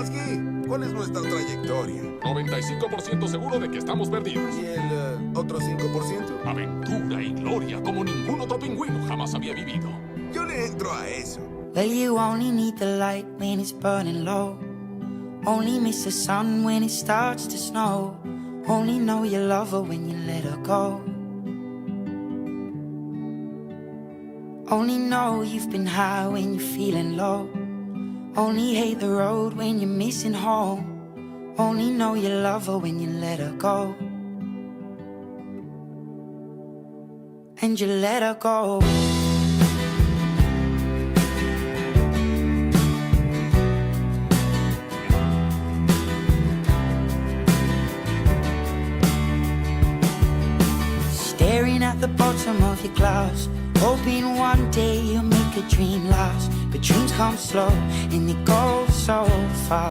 Husky, ¿cuál es nuestra trayectoria? 95% seguro de que estamos perdidos. ¿Y el otro 5%? Aventura y gloria como ningún otro pingüino jamás había vivido. Yo le entro a eso. Well, you only need the light when it's burning low. Only miss the sun when it starts to snow. Only know you love her when you let her go. Only know you've been high when you're feeling low. Only hate the road when you're missing home. Only know you love her when you let her go. And you let her go. Staring at the bottom of your glass, hoping one day you'll make a dream last. But dreams come slow and they go so fast.